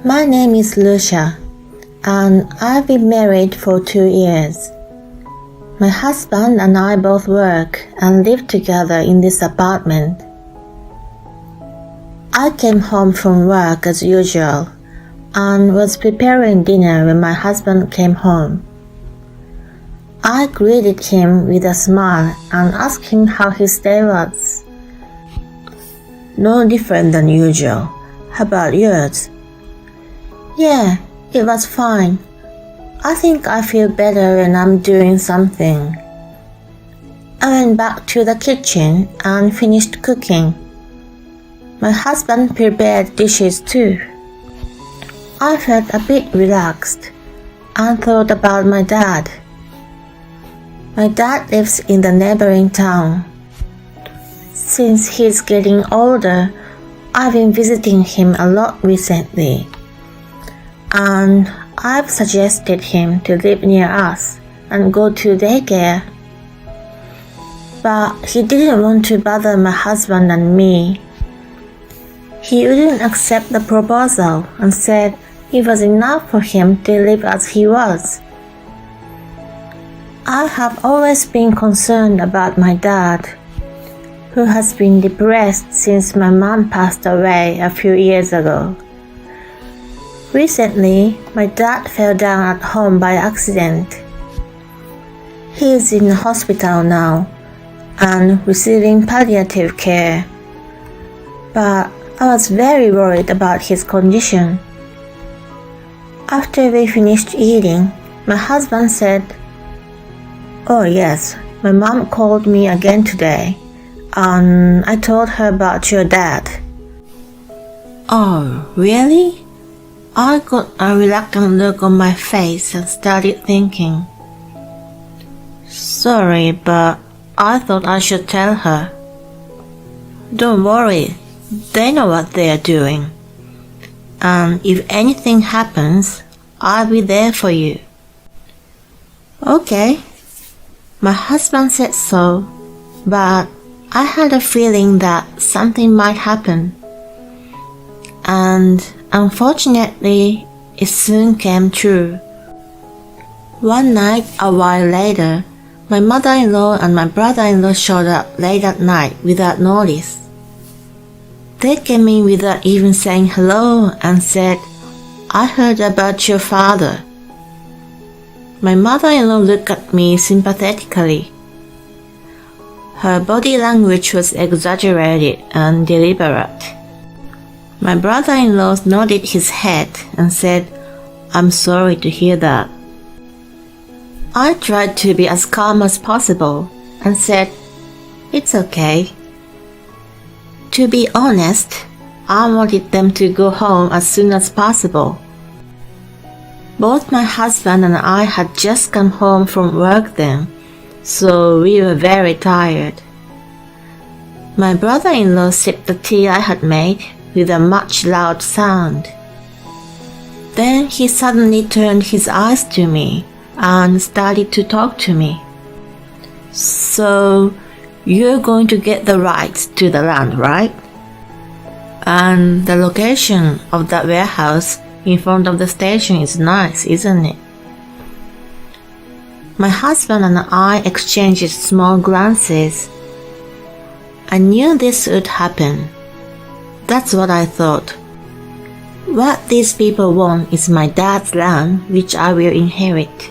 My name is Lucia, and I've been married for 2 years. My husband and I both work and live together in this apartment. I came home from work as usual and was preparing dinner when my husband came home. I greeted him with a smile and asked him how his day was. No different than usual. How about yours? Yeah, it was fine. I think I feel better when I'm doing something. I went back to the kitchen and finished cooking. My husband prepared dishes too. I felt a bit relaxed and thought about my dad. My dad lives in the neighboring town. Since he's getting older, I've been visiting him a lot recently. And I've suggested him to live near us and go to daycare. But he didn't want to bother my husband and me. He wouldn't accept the proposal and said it was enough for him to live as he was. I have always been concerned about my dad, who has been depressed since my mom passed away a few years ago. Recently, my dad fell down at home by accident. He is in the hospital now and receiving palliative care. But I was very worried about his condition. After we finished eating, my husband said, "Oh yes, my mom called me again today, and I told her about your dad." Oh, really? I got a reluctant look on my face and started thinking. Sorry, but I thought I should tell her. Don't worry, they know what they are doing. And if anything happens, I'll be there for you. Okay. My husband said so, but I had a feeling that something might happen. And unfortunately, it soon came true. One night, a while later, my mother-in-law and my brother-in-law showed up late at night without notice. They came in without even saying hello and said, "I heard about your father." My mother-in-law looked at me sympathetically. Her body language was exaggerated and deliberate. My brother-in-law nodded his head and said, "I'm sorry to hear that." I tried to be as calm as possible and said, "It's okay." To be honest, I wanted them to go home as soon as possible. Both my husband and I had just come home from work then, so we were very tired. My brother-in-law sipped the tea I had made with a much loud sound. Then he suddenly turned his eyes to me and started to talk to me. "So, you're going to get the rights to the land, right? And the location of that warehouse in front of the station is nice, isn't it?" My husband and I exchanged small glances. I knew this would happen. That's what I thought. What these people want is my dad's land, which I will inherit.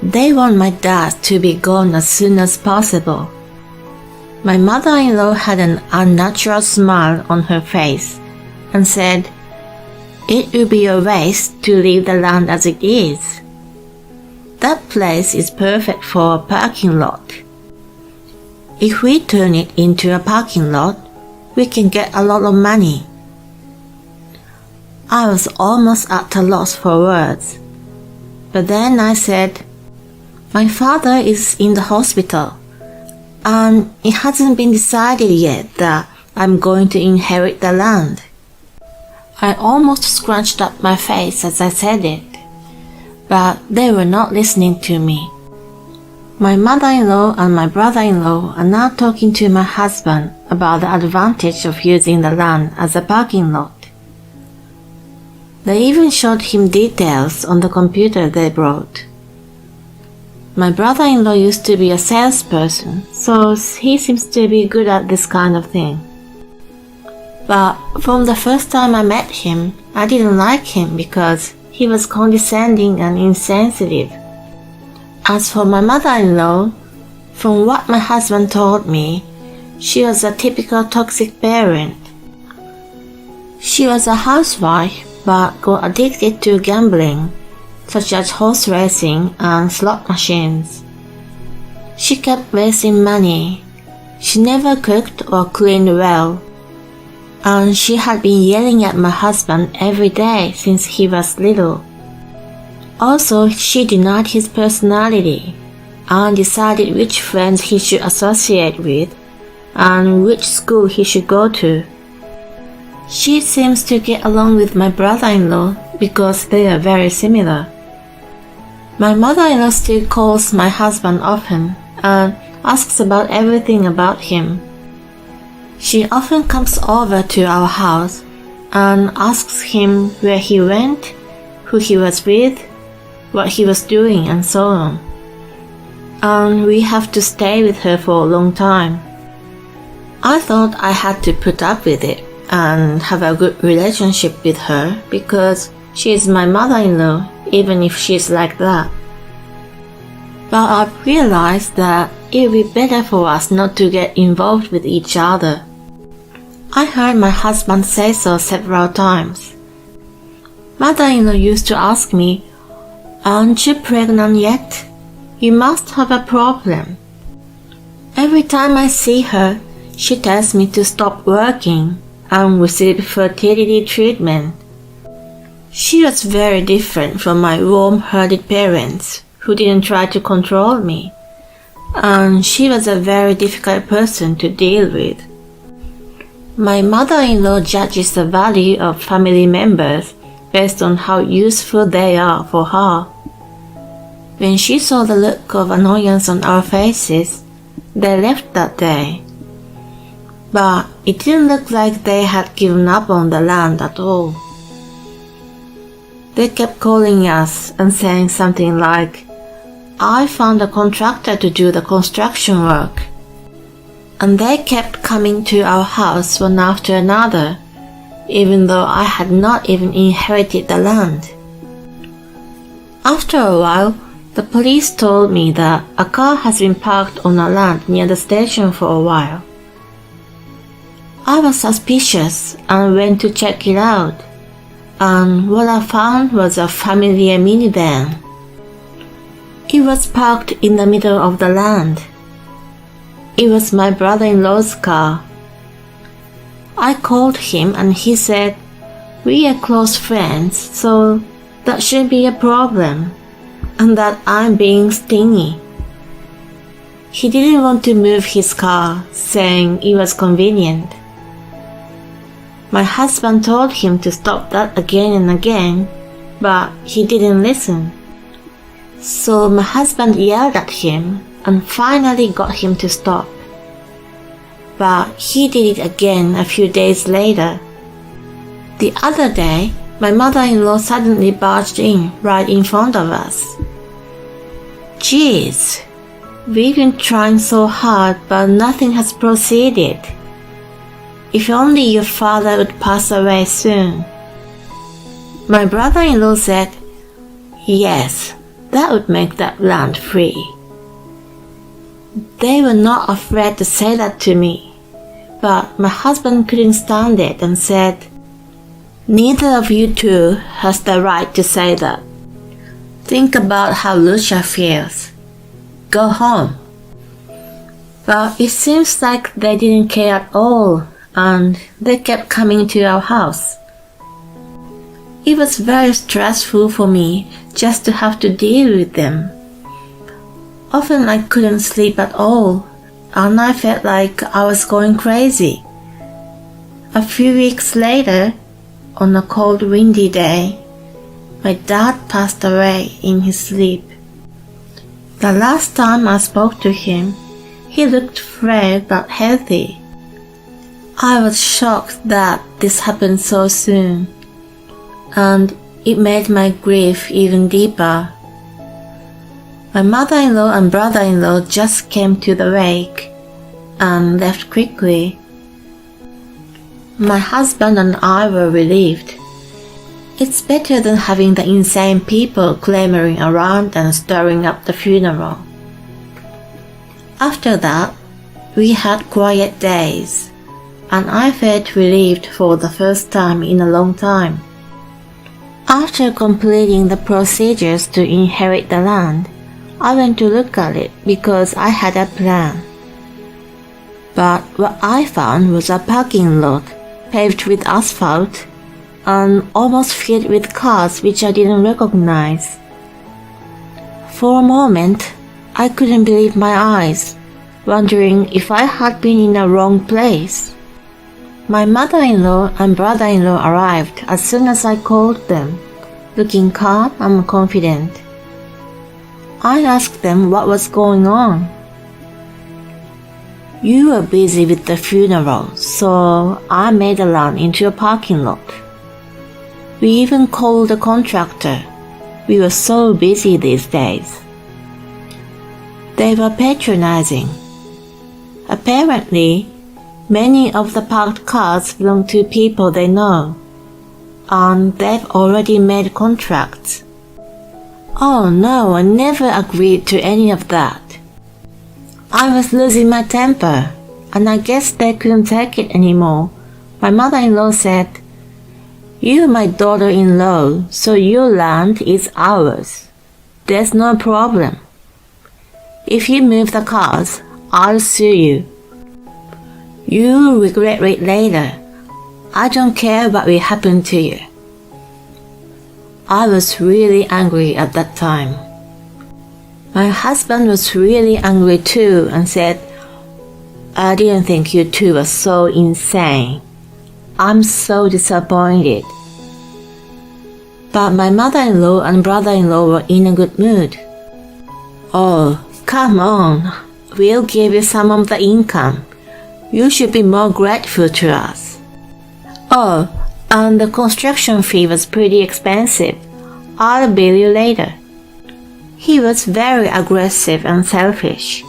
They want my dad to be gone as soon as possible. My mother-in-law had an unnatural smile on her face and said, "It would be a waste to leave the land as it is. That place is perfect for a parking lot. If we turn it into a parking lot, we can get a lot of money." I was almost at a loss for words. But then I said, "My father is in the hospital, and it hasn't been decided yet that I'm going to inherit the land." I almost scrunched up my face as I said it, but they were not listening to me. My mother-in-law and my brother-in-law are now talking to my husband about the advantage of using the land as a parking lot. They even showed him details on the computer they brought. My brother-in-law used to be a salesperson, so he seems to be good at this kind of thing. But from the first time I met him, I didn't like him because he was condescending and insensitive. As for my mother-in-law, from what my husband told me, she was a typical toxic parent. She was a housewife but got addicted to gambling, such as horse racing and slot machines. She kept wasting money. She never cooked or cleaned well. And she had been yelling at my husband every day since he was little. Also, she denied his personality and decided which friends he should associate with and which school he should go to. She seems to get along with my brother-in-law because they are very similar. My mother-in-law still calls my husband often and asks about everything about him. She often comes over to our house and asks him where he went, who he was with, what he was doing, and so on. And we have to stay with her for a long time. I thought I had to put up with it and have a good relationship with her because she is my mother-in-law, even if she's like that. But I've realized that it would be better for us not to get involved with each other. I heard my husband say so several times. Mother-in-law used to ask me, "Aren't you pregnant yet? You must have a problem." Every time I see her, she tells me to stop working and receive fertility treatment. She was very different from my warm-hearted parents who didn't try to control me, and she was a very difficult person to deal with. My mother-in-law judges the value of family members based on how useful they are for her. When she saw the look of annoyance on our faces, they left that day. But it didn't look like they had given up on the land at all. They kept calling us and saying something like, "I found a contractor to do the construction work." And they kept coming to our house one after another, even though I had not even inherited the land. After a while, the police told me that a car has been parked on our land near the station for a while. I was suspicious and went to check it out, and what I found was a familiar minivan. It was parked in the middle of the land. It was my brother-in-law's car. I called him and he said, "We are close friends, so that shouldn't be a problem, and that I'm being stingy." He didn't want to move his car, saying it was convenient. My husband told him to stop that again and again, but he didn't listen. So my husband yelled at him and finally got him to stop. But he did it again a few days later. The other day, my mother-in-law suddenly barged in right in front of us. "Geez, we've been trying so hard but nothing has proceeded. If only your father would pass away soon." My brother-in-law said, "Yes, that would make that land free." They were not afraid to say that to me, but my husband couldn't stand it and said, "Neither of you two has the right to say that. Think about how Lucia feels. Go home." But it seems like they didn't care at all, and they kept coming to our house. It was very stressful for me just to have to deal with them. Often I couldn't sleep at all, and I felt like I was going crazy. A few weeks later, on a cold, windy day, my dad passed away in his sleep. The last time I spoke to him, he looked frail but healthy. I was shocked that this happened so soon, and it made my grief even deeper. My mother-in-law and brother-in-law just came to the wake and left quickly. My husband and I were relieved. It's better than having the insane people clamoring around and stirring up the funeral. After that, we had quiet days, and I felt relieved for the first time in a long time. After completing the procedures to inherit the land, I went to look at it because I had a plan. But what I found was a parking lot paved with asphalt and almost filled with cars which I didn't recognize. For a moment, I couldn't believe my eyes, wondering if I had been in the wrong place. My mother-in-law and brother-in-law arrived as soon as I called them, looking calm and confident. I asked them what was going on. "You were busy with the funeral, so I made the land into a parking lot. We even called the contractor. We were so busy these days." They were patronizing. Apparently, many of the parked cars belong to people they know, and they've already made contracts. Oh no, I never agreed to any of that. I was losing my temper, and I guess they couldn't take it anymore. My mother-in-law said, "You're my daughter-in-law, so your land is ours. There's no problem. If you move the cars, I'll sue you. You'll regret it later. I don't care what will happen to you." I was really angry at that time. My husband was really angry too and said, "I didn't think you two were so insane. I'm so disappointed." But my mother-in-law and brother-in-law were in a good mood. "Oh, come on. We'll give you some of the income. You should be more grateful to us. Oh, and the construction fee was pretty expensive. I'll bill you later." He was very aggressive and selfish.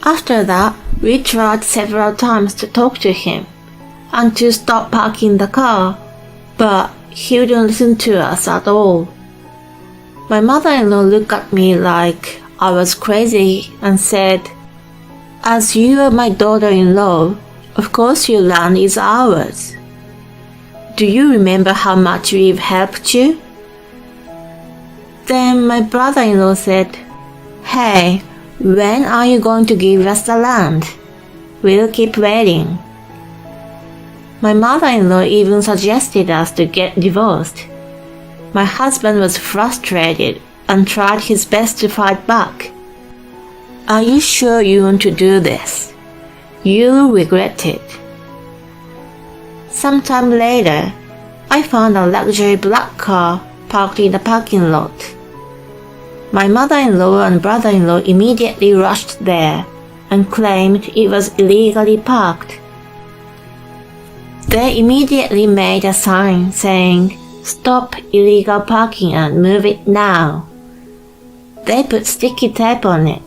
After that, we tried several times to talk to him and to stop parking the car, but he wouldn't listen to us at all. My mother-in-law looked at me like I was crazy and said, "As you are my daughter-in-law, of course your land is ours. Do you remember how much we've helped you?" Then my brother-in-law said, "Hey, when are you going to give us the land? We'll keep waiting." My mother-in-law even suggested us to get divorced. My husband was frustrated and tried his best to fight back. "Are you sure you want to do this? You'll regret it." Sometime later, I found a luxury black car parked in the parking lot. My mother-in-law and brother-in-law immediately rushed there and claimed it was illegally parked. They immediately made a sign saying, "Stop illegal parking and move it now." They put sticky tape on it.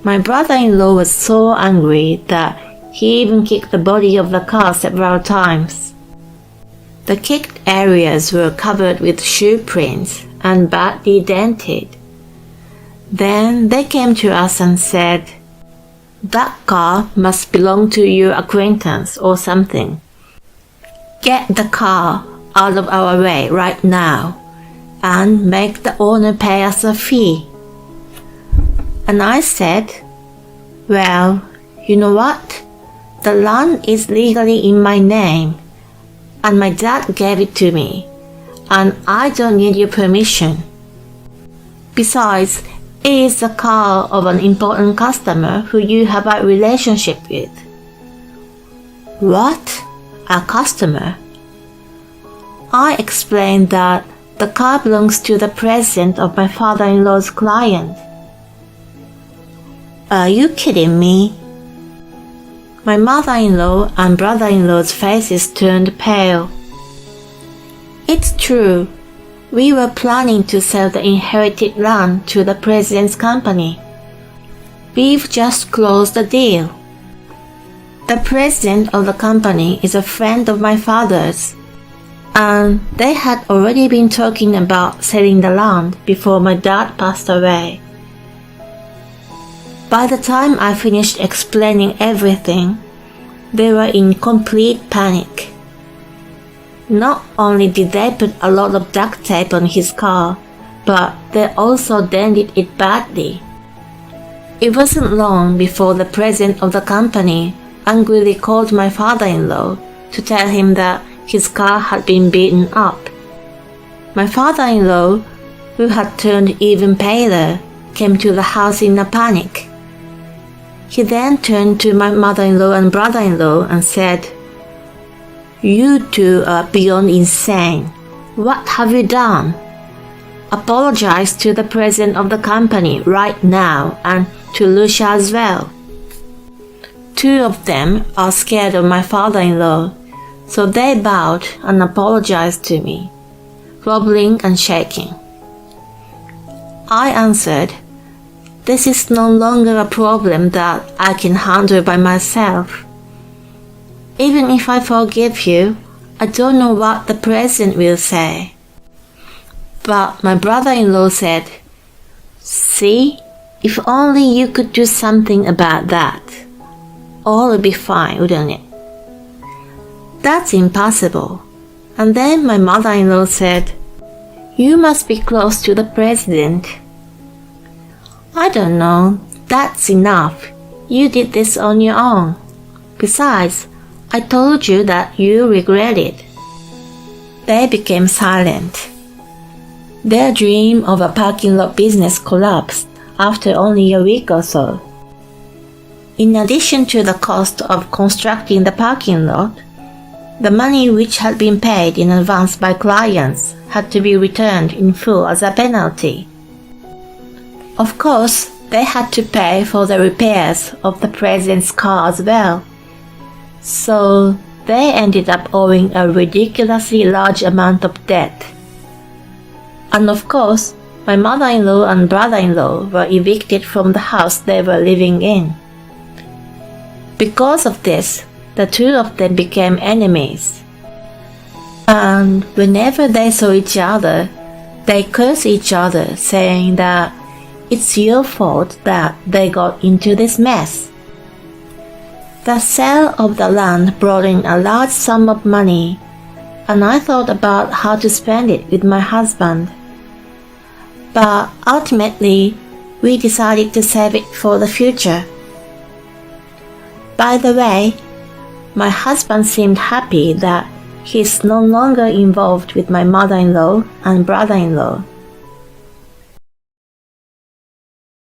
My brother-in-law was so angry that he even kicked the body of the car several times. The kicked areas were covered with shoe prints and badly dented. Then they came to us and said, "That car must belong to your acquaintance or something. Get the car out of our way right now and make the owner pay us a fee." And I said, "Well, you know what? The land is legally in my name, and my dad gave it to me, and I don't need your permission. Besides, it is the car of an important customer who you have a relationship with." "What? A customer?" I explained that the car belongs to the president of my father-in-law's client. "Are you kidding me?" My mother-in-law and brother-in-law's faces turned pale. It's true. We were planning to sell the inherited land to the president's company. We've just closed the deal. The president of the company is a friend of my father's, and they had already been talking about selling the land before my dad passed away. By the time I finished explaining everything, they were in complete panic. Not only did they put a lot of duct tape on his car, but they also dented it badly. It wasn't long before the president of the company angrily called my father-in-law to tell him that his car had been beaten up. My father-in-law, who had turned even paler, came to the house in a panic. He then turned to my mother-in-law and brother-in-law and said, "You two are beyond insane. What have you done? Apologize to the president of the company right now and to Lucia as well." Two of them are scared of my father-in-law, so they bowed and apologized to me, wobbling and shaking. I answered, "This is no longer a problem that I can handle by myself. Even if I forgive you, I don't know what the president will say." But my brother-in-law said, "See, if only you could do something about that. All would be fine, wouldn't it?" "That's impossible." And then my mother-in-law said, "You must be close to the president." "I don't know. That's enough. You did this on your own. Besides, I told you that you regret it." They became silent. Their dream of a parking lot business collapsed after only a week or so. In addition to the cost of constructing the parking lot, the money which had been paid in advance by clients had to be returned in full as a penalty. Of course, they had to pay for the repairs of the president's car as well. So they ended up owing a ridiculously large amount of debt. And of course, my mother-in-law and brother-in-law were evicted from the house they were living in. Because of this, the two of them became enemies. And whenever they saw each other, they cursed each other, saying that it's your fault that they got into this mess. The sale of the land brought in a large sum of money, and I thought about how to spend it with my husband. But ultimately, we decided to save it for the future. By the way, my husband seemed happy that he's no longer involved with my mother-in-law and brother-in-law.